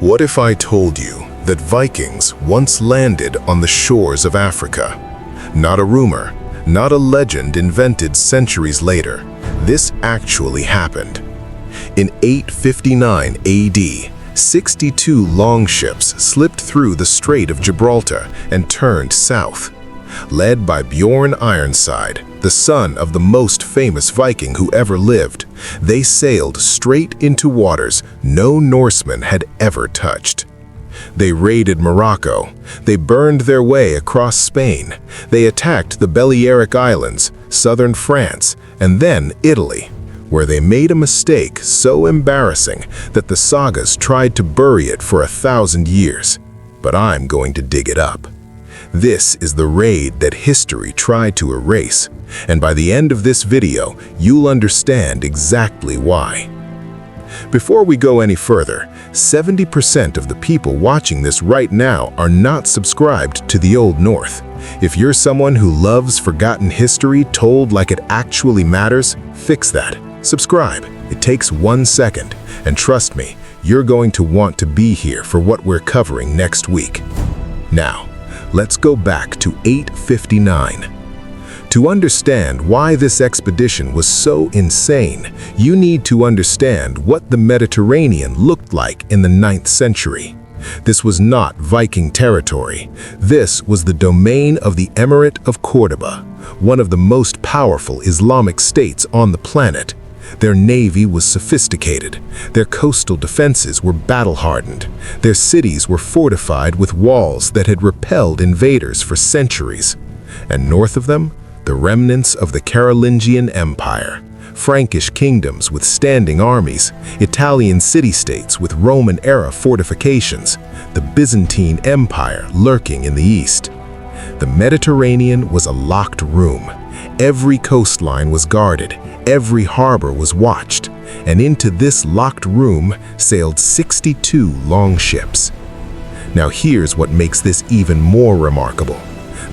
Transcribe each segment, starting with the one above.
What if I told you that Vikings once landed on the shores of Africa? Not a rumor, not a legend invented centuries later. This actually happened. In 859 AD, 62 longships slipped through the Strait of Gibraltar and turned south. Led by Björn Ironside, the son of the most famous Viking who ever lived, they sailed straight into waters no Norseman had ever touched. They raided Morocco, they burned their way across Spain, they attacked the Balearic Islands, southern France, and then Italy, where they made a mistake so embarrassing that the sagas tried to bury it for 1,000 years. But I'm going to dig it up. This is the raid that history tried to erase, and by the end of this video, you'll understand exactly why. Before we go any further, 70% of the people watching this right now are not subscribed to the Old North. If you're someone who loves forgotten history told like it actually matters, fix that. Subscribe. It takes 1 second, and trust me, you're going to want to be here for what we're covering next week. Now, let's go back to 859. To understand why this expedition was so insane, you need to understand what the Mediterranean looked like in the 9th century. This was not Viking territory. This was the domain of the Emirate of Cordoba, one of the most powerful Islamic states on the planet. Their navy was sophisticated, their coastal defenses were battle-hardened, their cities were fortified with walls that had repelled invaders for centuries. And north of them, the remnants of the Carolingian Empire, Frankish kingdoms with standing armies, Italian city-states with Roman-era fortifications, the Byzantine Empire lurking in the east. The Mediterranean was a locked room. Every coastline was guarded, every harbor was watched, and into this locked room sailed 62 longships. Now here's what makes this even more remarkable.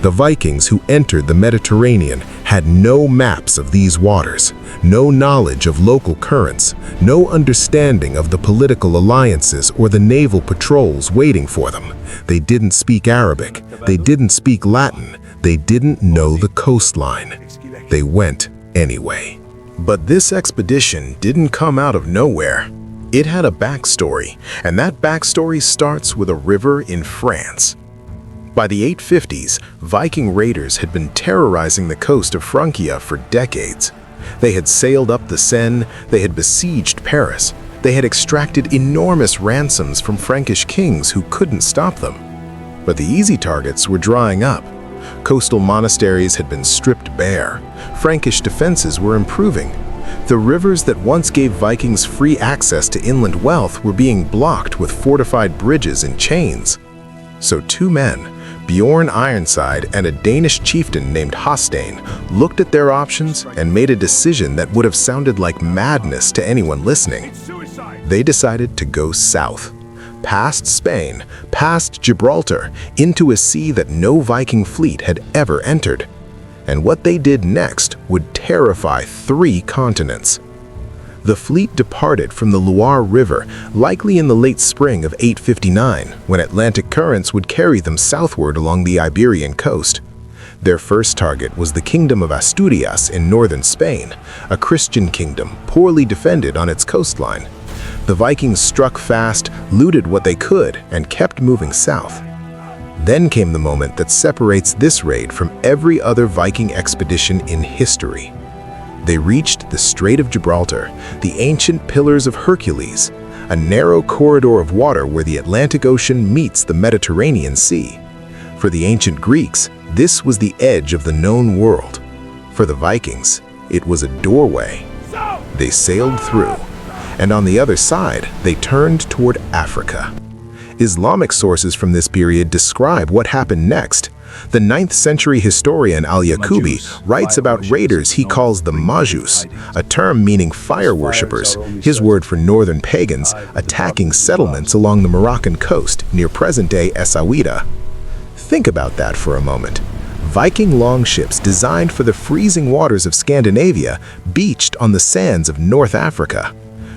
The Vikings who entered the Mediterranean had no maps of these waters, no knowledge of local currents, no understanding of the political alliances or the naval patrols waiting for them. They didn't speak Arabic, they didn't speak Latin, they didn't know the coastline. They went anyway. But this expedition didn't come out of nowhere. It had a backstory, and that backstory starts with a river in France. By the 850s, Viking raiders had been terrorizing the coast of Francia for decades. They had sailed up the Seine, they had besieged Paris, they had extracted enormous ransoms from Frankish kings who couldn't stop them. But the easy targets were drying up. Coastal monasteries had been stripped bare. Frankish defenses were improving. The rivers that once gave Vikings free access to inland wealth were being blocked with fortified bridges and chains. So two men, Bjorn Ironside and a Danish chieftain named Hásteinn, looked at their options and made a decision that would have sounded like madness to anyone listening. They decided to go south, past Spain, past Gibraltar, into a sea that no Viking fleet had ever entered. And what they did next would terrify 3 continents. The fleet departed from the Loire River, likely in the late spring of 859, when Atlantic currents would carry them southward along the Iberian coast. Their first target was the Kingdom of Asturias in northern Spain, a Christian kingdom poorly defended on its coastline. The Vikings struck fast, looted what they could, and kept moving south. Then came the moment that separates this raid from every other Viking expedition in history. They reached the Strait of Gibraltar, the ancient Pillars of Hercules, a narrow corridor of water where the Atlantic Ocean meets the Mediterranean Sea. For the ancient Greeks, this was the edge of the known world. For the Vikings, it was a doorway. They sailed through, and on the other side, they turned toward Africa. Islamic sources from this period describe what happened next. The 9th century historian Al-Yaqubi writes about raiders he calls the Majus, a term meaning fire worshippers, his word for northern pagans, attacking settlements along the Moroccan coast near present-day Essaouira. Think about that for a moment. Viking longships designed for the freezing waters of Scandinavia beached on the sands of North Africa.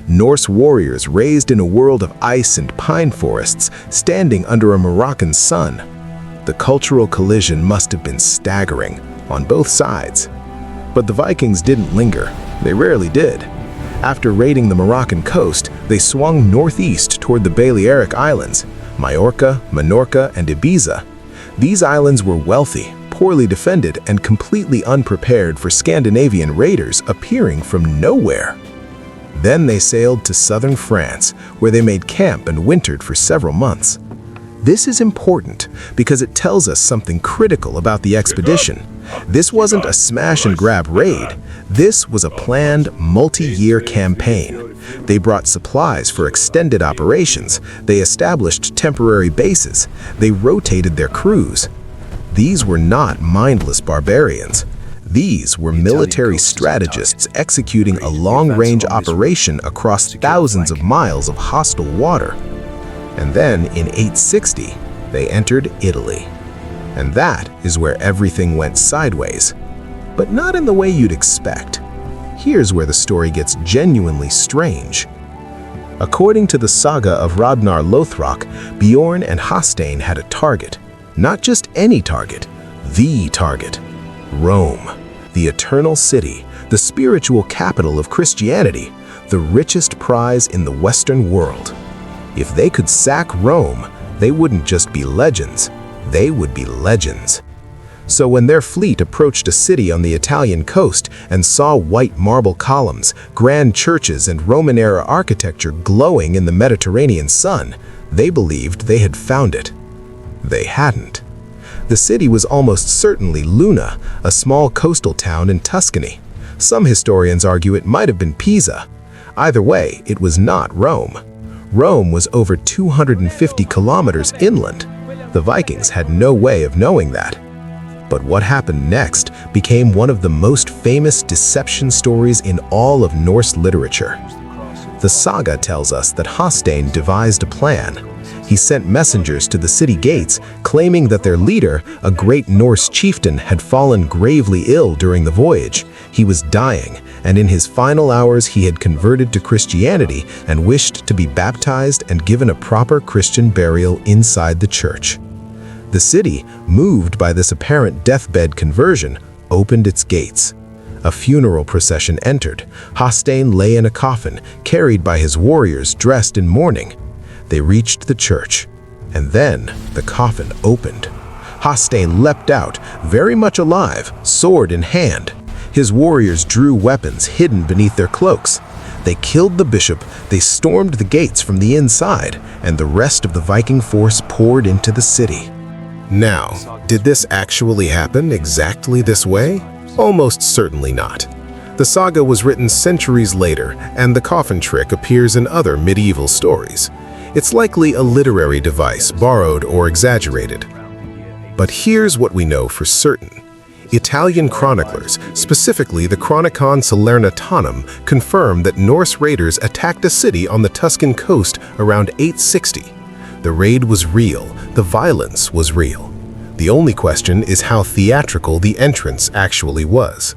Norse warriors raised in a world of ice and pine forests, standing under a Moroccan sun. The cultural collision must have been staggering on both sides. But the Vikings didn't linger. They rarely did. After raiding the Moroccan coast, they swung northeast toward the Balearic Islands, Majorca, Menorca, and Ibiza. These islands were wealthy, poorly defended, and completely unprepared for Scandinavian raiders appearing from nowhere. Then they sailed to southern France, where they made camp and wintered for several months. This is important because it tells us something critical about the expedition. This wasn't a smash-and-grab raid. This was a planned, multi-year campaign. They brought supplies for extended operations. They established temporary bases. They rotated their crews. These were not mindless barbarians. These were military strategists executing a long-range operation across thousands of miles of hostile water. And then, in 860, they entered Italy. And that is where everything went sideways. But not in the way you'd expect. Here's where the story gets genuinely strange. According to the saga of Ragnar Lothbrok, Bjorn and Hásteinn had a target. Not just any target, the target. Rome, the eternal city, the spiritual capital of Christianity, the richest prize in the Western world. If they could sack Rome, they wouldn't just be legends, they would be legends. So when their fleet approached a city on the Italian coast and saw white marble columns, grand churches, and Roman-era architecture glowing in the Mediterranean sun, they believed they had found it. They hadn't. The city was almost certainly Luna, a small coastal town in Tuscany. Some historians argue it might have been Pisa. Either way, it was not Rome. Rome was over 250 kilometers inland. The Vikings had no way of knowing that. But what happened next became one of the most famous deception stories in all of Norse literature. The saga tells us that Hásteinn devised a plan. He sent messengers to the city gates, claiming that their leader, a great Norse chieftain, had fallen gravely ill during the voyage. He was dying, and in his final hours he had converted to Christianity and wished to be baptized and given a proper Christian burial inside the church. The city, moved by this apparent deathbed conversion, opened its gates. A funeral procession entered. Hásteinn lay in a coffin, carried by his warriors dressed in mourning. They reached the church, and then the coffin opened. Hásteinn leapt out, very much alive, sword in hand. His warriors drew weapons hidden beneath their cloaks. They killed the bishop, they stormed the gates from the inside, and the rest of the Viking force poured into the city. Now, did this actually happen exactly this way? Almost certainly not. The saga was written centuries later, and the coffin trick appears in other medieval stories. It's likely a literary device, borrowed or exaggerated. But here's what we know for certain. Italian chroniclers, specifically the Chronicon Salernitanum, confirm that Norse raiders attacked a city on the Tuscan coast around 860. The raid was real, the violence was real. The only question is how theatrical the entrance actually was.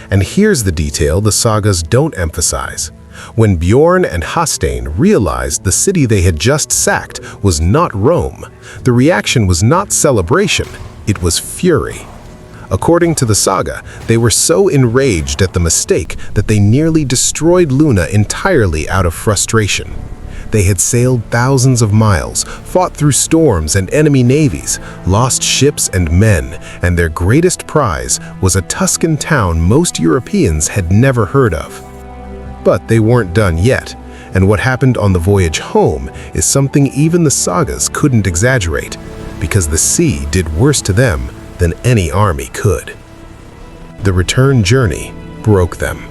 And here's the detail the sagas don't emphasize. When Bjorn and Hásteinn realized the city they had just sacked was not Rome, the reaction was not celebration, it was fury. According to the saga, they were so enraged at the mistake that they nearly destroyed Luna entirely out of frustration. They had sailed thousands of miles, fought through storms and enemy navies, lost ships and men, and their greatest prize was a Tuscan town most Europeans had never heard of. But they weren't done yet, and what happened on the voyage home is something even the sagas couldn't exaggerate, because the sea did worse to them than any army could. The return journey broke them.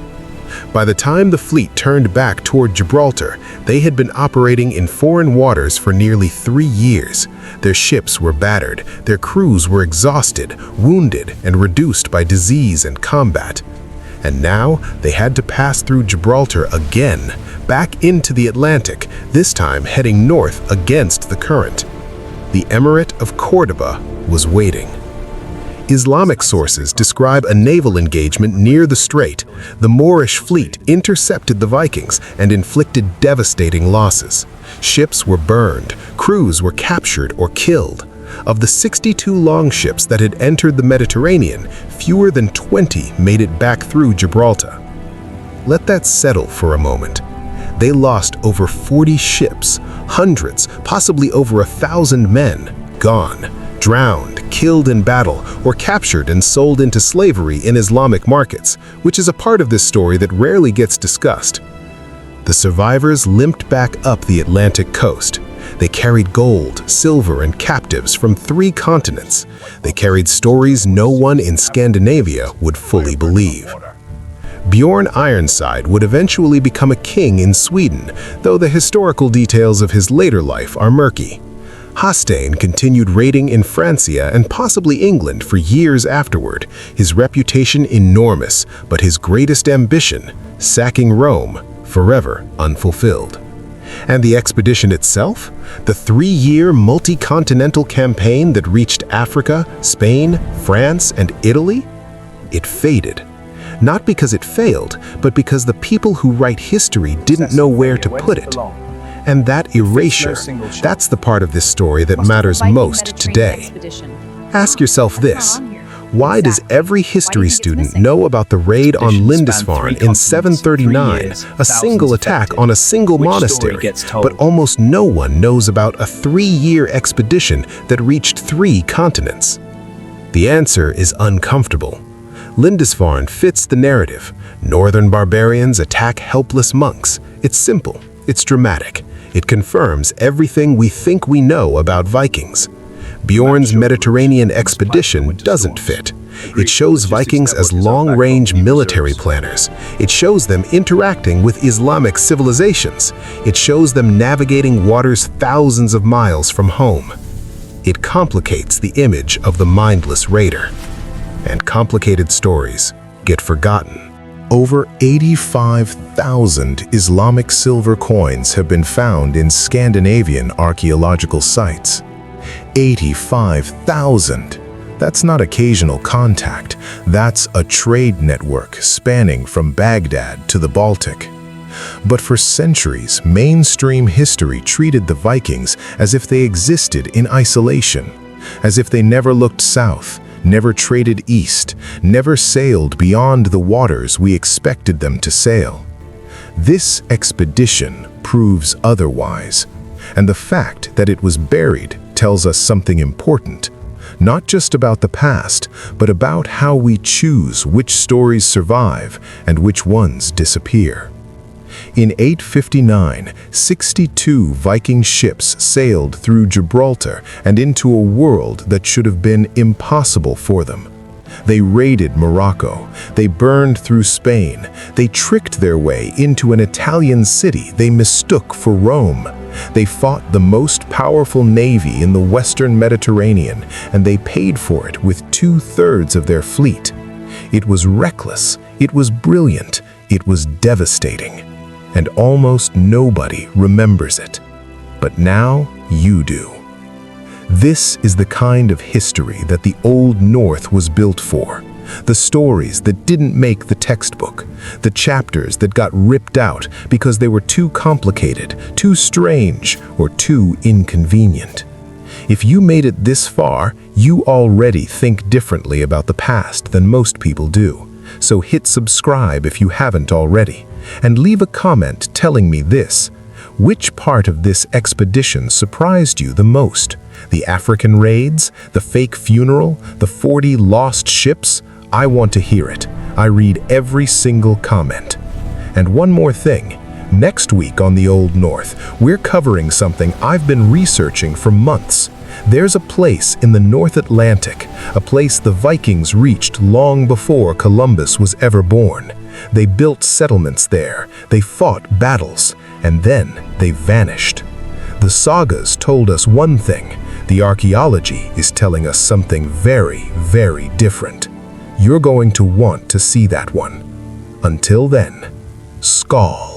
By the time the fleet turned back toward Gibraltar, they had been operating in foreign waters for nearly 3 years. Their ships were battered, their crews were exhausted, wounded, and reduced by disease and combat. And now they had to pass through Gibraltar again, back into the Atlantic, this time heading north against the current. The Emirate of Cordoba was waiting. Islamic sources describe a naval engagement near the strait, The Moorish fleet intercepted the Vikings and inflicted devastating losses. Ships were burned, crews were captured or killed. Of the 62 longships that had entered the Mediterranean, fewer than 20 made it back through Gibraltar. Let that settle for a moment. They lost over 40 ships, hundreds, possibly over 1,000 men, gone, drowned, killed in battle, or captured and sold into slavery in Islamic markets, which is a part of this story that rarely gets discussed. The survivors limped back up the Atlantic coast. They carried gold, silver, and captives from 3 continents. They carried stories no one in Scandinavia would fully believe. Björn Ironside would eventually become a king in Sweden, though the historical details of his later life are murky. Hásteinn continued raiding in Francia and possibly England for years afterward, his reputation enormous, but his greatest ambition, sacking Rome, forever unfulfilled. And the expedition itself? The 3-year multi-continental campaign that reached Africa, Spain, France, and Italy? It faded. Not because it failed, but because the people who write history didn't know where to put it. And that erasure, that's the part of this story that matters most today. Ask yourself this: why does every history student know about the raid on Lindisfarne in 739, a single attack on a single monastery, but almost no one knows about a 3-year expedition that reached 3 continents? The answer is uncomfortable. Lindisfarne fits the narrative. Northern barbarians attack helpless monks. It's simple. It's dramatic. It confirms everything we think we know about Vikings. Bjorn's Mediterranean expedition doesn't fit. It shows Vikings as long-range military planners. It shows them interacting with Islamic civilizations. It shows them navigating waters thousands of miles from home. It complicates the image of the mindless raider. And complicated stories get forgotten. Over 85,000 Islamic silver coins have been found in Scandinavian archaeological sites. 85,000! That's not occasional contact. That's a trade network spanning from Baghdad to the Baltic. But for centuries, mainstream history treated the Vikings as if they existed in isolation, as if they never looked south, never traded east, never sailed beyond the waters we expected them to sail. This expedition proves otherwise, and the fact that it was buried tells us something important, not just about the past, but about how we choose which stories survive and which ones disappear. In 859, 62 Viking ships sailed through Gibraltar and into a world that should have been impossible for them. They raided Morocco, they burned through Spain, they tricked their way into an Italian city they mistook for Rome. They fought the most powerful navy in the Western Mediterranean, and they paid for it with 2/3 of their fleet. It was reckless, it was brilliant, it was devastating. And almost nobody remembers it. But now you do. This is the kind of history that the Old North was built for. The stories that didn't make the textbook. The chapters that got ripped out because they were too complicated, too strange, or too inconvenient. If you made it this far, you already think differently about the past than most people do. So hit subscribe if you haven't already. And leave a comment telling me this: which part of this expedition surprised you the most? The African raids? The fake funeral? The 40 lost ships? I want to hear it. I read every single comment. And one more thing. Next week on the Old North, we're covering something I've been researching for months. There's a place in the North Atlantic, a place the Vikings reached long before Columbus was ever born. They built settlements there, they fought battles, and then they vanished. The sagas told us one thing. The archaeology is telling us something very, very different. You're going to want to see that one. Until then, Skål.